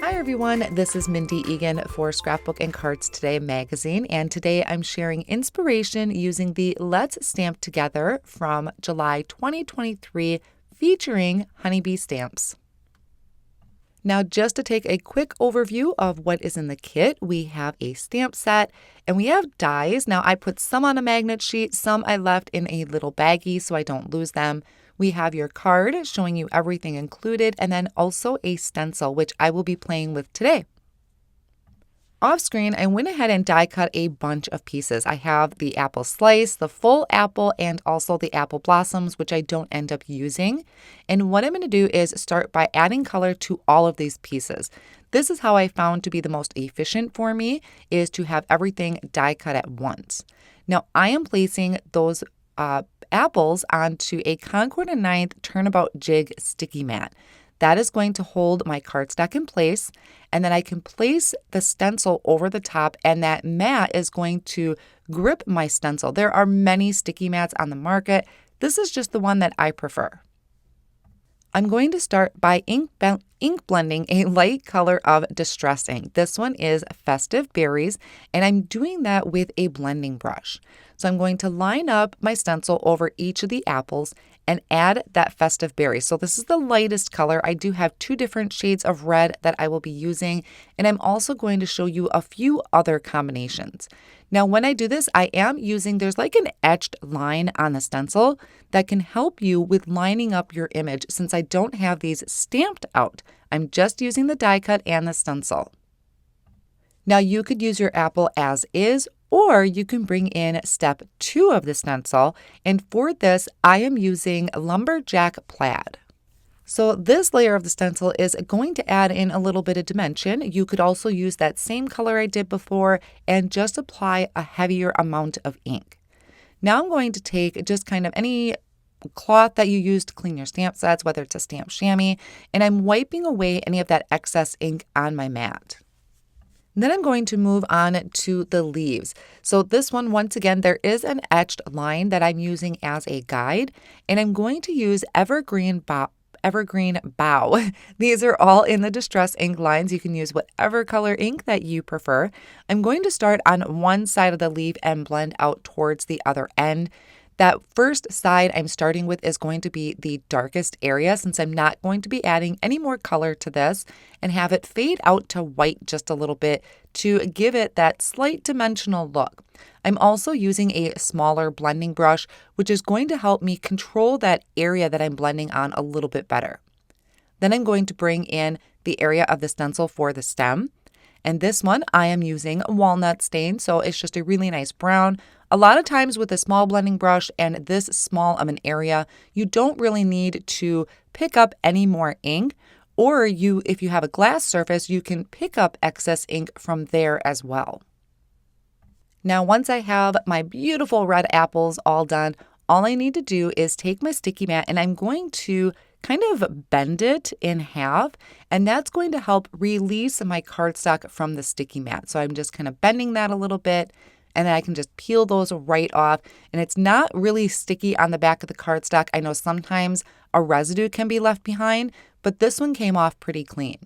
Hi everyone, this is Mindy Eggen for Scrapbook and Cards Today magazine, and today I'm sharing inspiration using the Let's Stamp Together from July 2023 featuring honeybee stamps. Now, just to take a quick overview of what is in the kit, we have a stamp set and we have dies. Now, I put some on a magnet sheet, some I left in a little baggie so I don't lose them. We have your card showing you everything included, and then also a stencil, which I will be playing with today. Off screen, I went ahead and die cut a bunch of pieces. I have the apple slice, the full apple, and also the apple blossoms, which I don't end up using. And what I'm going to do is start by adding color to all of these pieces. This is how I found to be the most efficient for me, is to have everything die cut at once. Now, I am placing those apples onto a Concord & 9th Turnabout Jig sticky mat. That is going to hold my cardstock in place, and then I can place the stencil over the top, and that mat is going to grip my stencil. There are many sticky mats on the market. This is just the one that I prefer. I'm going to start by ink blending a light color of Distress ink. This one is Festive Berries, and I'm doing that with a blending brush. So I'm going to line up my stencil over each of the apples and add that Festive Berry. So this is the lightest color. I do have two different shades of red that I will be using, and I'm also going to show you a few other combinations. Now, when I do this, I am using, there's like an etched line on the stencil that can help you with lining up your image since I don't have these stamped out. I'm just using the die cut and the stencil. Now, you could use your apple as is, or you can bring in step 2 of the stencil, and for this, I am using Lumberjack Plaid. So this layer of the stencil is going to add in a little bit of dimension. You could also use that same color I did before and just apply a heavier amount of ink. Now I'm going to take just kind of any cloth that you use to clean your stamp sets, whether it's a stamp chamois, and I'm wiping away any of that excess ink on my mat. Then I'm going to move on to the leaves. So this one, once again, there is an etched line that I'm using as a guide, and I'm going to use Evergreen Bow. These are all in the Distress ink lines. You can use whatever color ink that you prefer. I'm going to start on one side of the leaf and blend out towards the other end. That first side I'm starting with is going to be the darkest area since I'm not going to be adding any more color to this, and have it fade out to white just a little bit to give it that slight dimensional look. I'm also using a smaller blending brush, which is going to help me control that area that I'm blending on a little bit better. Then I'm going to bring in the area of the stencil for the stem. And this one, I am using walnut stain, so it's just a really nice brown. A lot of times with a small blending brush and this small of an area, you don't really need to pick up any more ink, or if you have a glass surface, you can pick up excess ink from there as well. Now, once I have my beautiful red apples all done, all I need to do is take my sticky mat and I'm going to kind of bend it in half, and that's going to help release my cardstock from the sticky mat. So I'm just kind of bending that a little bit, and then I can just peel those right off, and it's not really sticky on the back of the cardstock. I know sometimes a residue can be left behind, but this one came off pretty clean.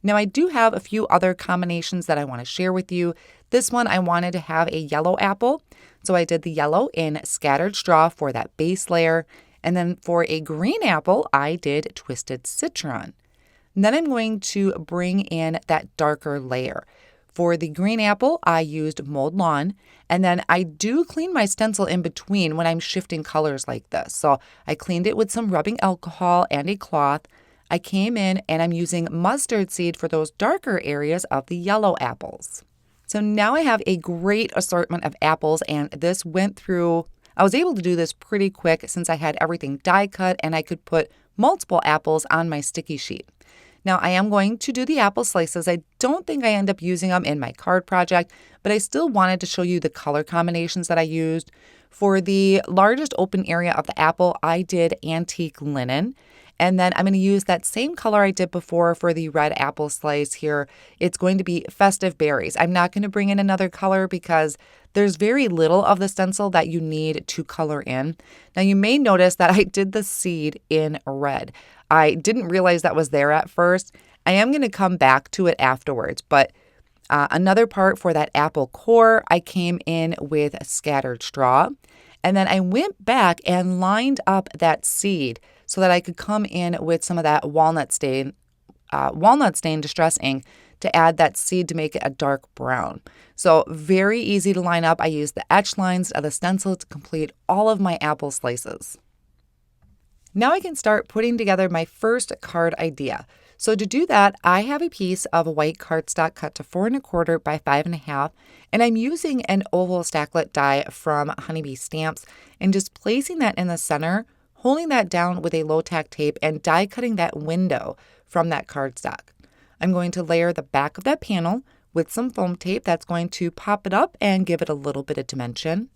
Now, I do have a few other combinations that I want to share with you. This one, I wanted to have a yellow apple, so I did the yellow in Scattered Straw for that base layer. And then for a green apple, I did Twisted Citron. And then I'm going to bring in that darker layer. For the green apple, I used Mold Lawn, and then I do clean my stencil in between when I'm shifting colors like this. So I cleaned it with some rubbing alcohol and a cloth. I came in and I'm using mustard seed for those darker areas of the yellow apples. So now I have a great assortment of apples, and this went through, I was able to do this pretty quick since I had everything die cut and I could put multiple apples on my sticky sheet. Now, I am going to do the apple slices. I don't think I end up using them in my card project, but I still wanted to show you the color combinations that I used. For the largest open area of the apple, I did Antique Linen. And then I'm going to use that same color I did before for the red apple slice here. It's going to be Festive Berries. I'm not going to bring in another color because there's very little of the stencil that you need to color in. Now, you may notice that I did the seed in red. I didn't realize that was there at first. I am going to come back to it afterwards, but another part for that apple core, I came in with scattered straw. And then I went back and lined up that seed so that I could come in with some of that walnut stain distress ink to add that seed to make it a dark brown. So very easy to line up. I used the etch lines of the stencil to complete all of my apple slices. Now I can start putting together my first card idea. So to do that, I have a piece of white cardstock cut to 4 1/4 by 5 1/2, and I'm using an oval stacklet die from Honeybee Stamps and just placing that in the center, holding that down with a low tack tape and die cutting that window from that cardstock. I'm going to layer the back of that panel with some foam tape that's going to pop it up and give it a little bit of dimension.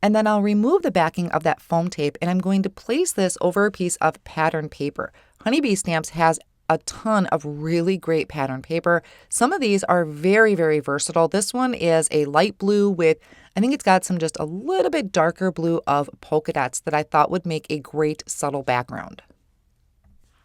And then I'll remove the backing of that foam tape and I'm going to place this over a piece of pattern paper. Honeybee Stamps has a ton of really great pattern paper. Some of these are very, very versatile. This one is a light blue with, I think it's got some just a little bit darker blue of polka dots that I thought would make a great subtle background.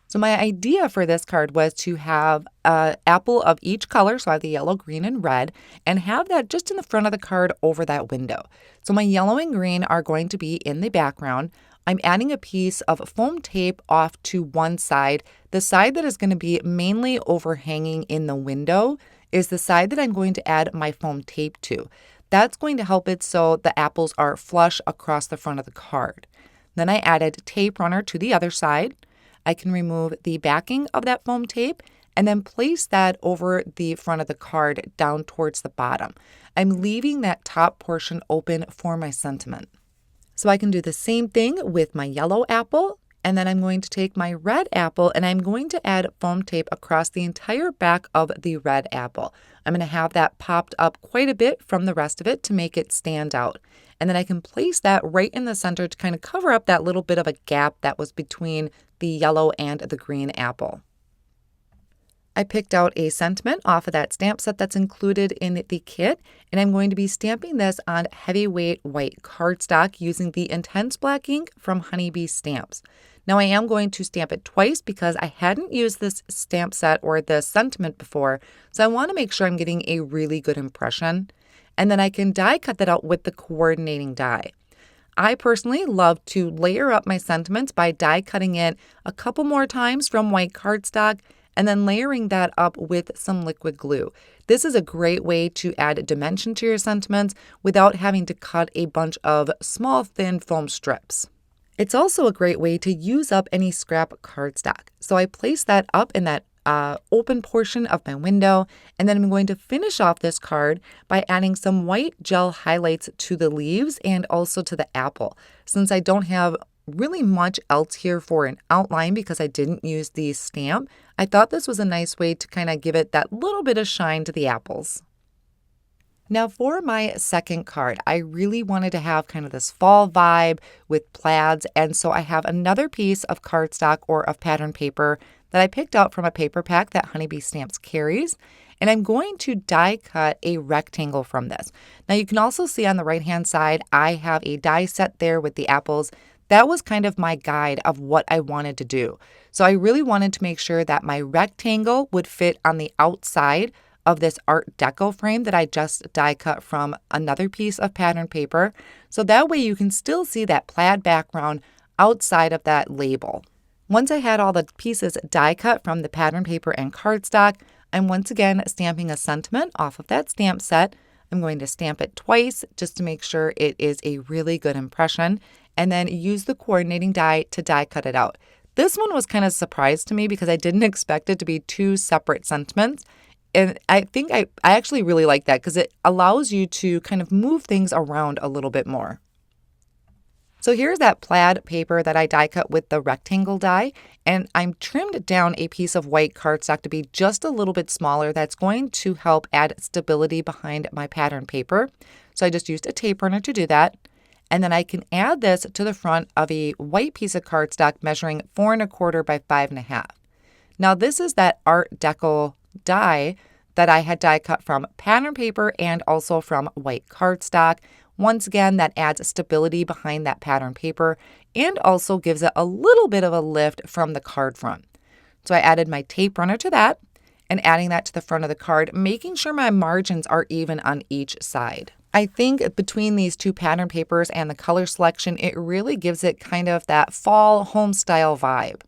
So my idea for this card was to have an apple of each color, so I have the yellow, green, and red, and have that just in the front of the card over that window. So my yellow and green are going to be in the background. I'm adding a piece of foam tape off to one side. The side that is going to be mainly overhanging in the window is the side that I'm going to add my foam tape to. That's going to help it so the apples are flush across the front of the card. Then I added tape runner to the other side. I can remove the backing of that foam tape and then place that over the front of the card down towards the bottom. I'm leaving that top portion open for my sentiment. So I can do the same thing with my yellow apple, and then I'm going to take my red apple and I'm going to add foam tape across the entire back of the red apple. I'm going to have that popped up quite a bit from the rest of it to make it stand out. And then I can place that right in the center to kind of cover up that little bit of a gap that was between the yellow and the green apple. I picked out a sentiment off of that stamp set that's included in the kit, and I'm going to be stamping this on heavyweight white cardstock using the Intense Black ink from Honeybee Stamps. Now I am going to stamp it twice because I hadn't used this stamp set or the sentiment before, so I want to make sure I'm getting a really good impression. And then I can die cut that out with the coordinating die. I personally love to layer up my sentiments by die cutting it a couple more times from white cardstock and then layering that up with some liquid glue. This is a great way to add dimension to your sentiments without having to cut a bunch of small thin foam strips. It's also a great way to use up any scrap cardstock. So I place that up in that open portion of my window, and then I'm going to finish off this card by adding some white gel highlights to the leaves and also to the apple. Since I don't have really much else here for an outline because I didn't use the stamp, I thought this was a nice way to kind of give it that little bit of shine to the apples. Now for my second card, I really wanted to have kind of this fall vibe with plaids, and so I have another piece of cardstock or of pattern paper that I picked out from a paper pack that Honeybee Stamps carries, and I'm going to die cut a rectangle from this. Now you can also see on the right hand side, I have a die set there with the apples. That was kind of my guide of what I wanted to do. So I really wanted to make sure that my rectangle would fit on the outside of this Art Deco frame that I just die cut from another piece of pattern paper. So that way you can still see that plaid background outside of that label. Once I had all the pieces die cut from the pattern paper and cardstock, I'm once again stamping a sentiment off of that stamp set. I'm going to stamp it twice just to make sure it is a really good impression, and then use the coordinating die to die cut it out. This one was kind of a surprise to me because I didn't expect it to be two separate sentiments. And I think I actually really like that because it allows you to kind of move things around a little bit more. So here's that plaid paper that I die cut with the rectangle die, and I'm trimmed down a piece of white cardstock to be just a little bit smaller. That's going to help add stability behind my pattern paper. So I just used a tape runner to do that. And then I can add this to the front of a white piece of cardstock measuring 4 1/4 by 5 1/2. Now this is that Art Deco die that I had die cut from pattern paper and also from white cardstock. Once again, that adds stability behind that pattern paper and also gives it a little bit of a lift from the card front. So I added my tape runner to that and adding that to the front of the card, making sure my margins are even on each side. I think between these two pattern papers and the color selection, it really gives it kind of that fall home style vibe.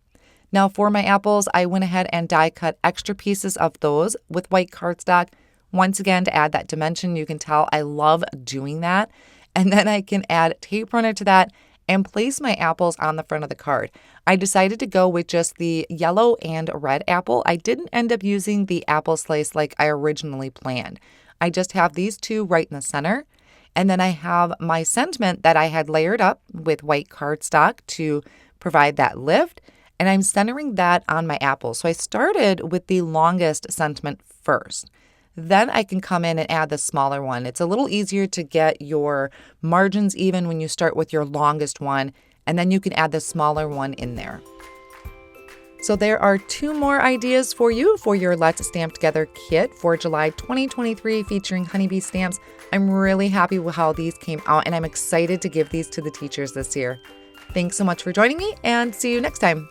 Now for my apples, I went ahead and die cut extra pieces of those with white cardstock. Once again, to add that dimension, you can tell I love doing that. And then I can add tape runner to that and place my apples on the front of the card. I decided to go with just the yellow and red apple. I didn't end up using the apple slice like I originally planned. I just have these two right in the center. And then I have my sentiment that I had layered up with white cardstock to provide that lift. And I'm centering that on my apple. So I started with the longest sentiment first. Then I can come in and add the smaller one. It's a little easier to get your margins even when you start with your longest one, and then you can add the smaller one in there. So there are 2 more ideas for you for your Let's Stamp Together kit for July 2023 featuring honeybee stamps. I'm really happy with how these came out, and I'm excited to give these to the teachers this year. Thanks so much for joining me, and see you next time.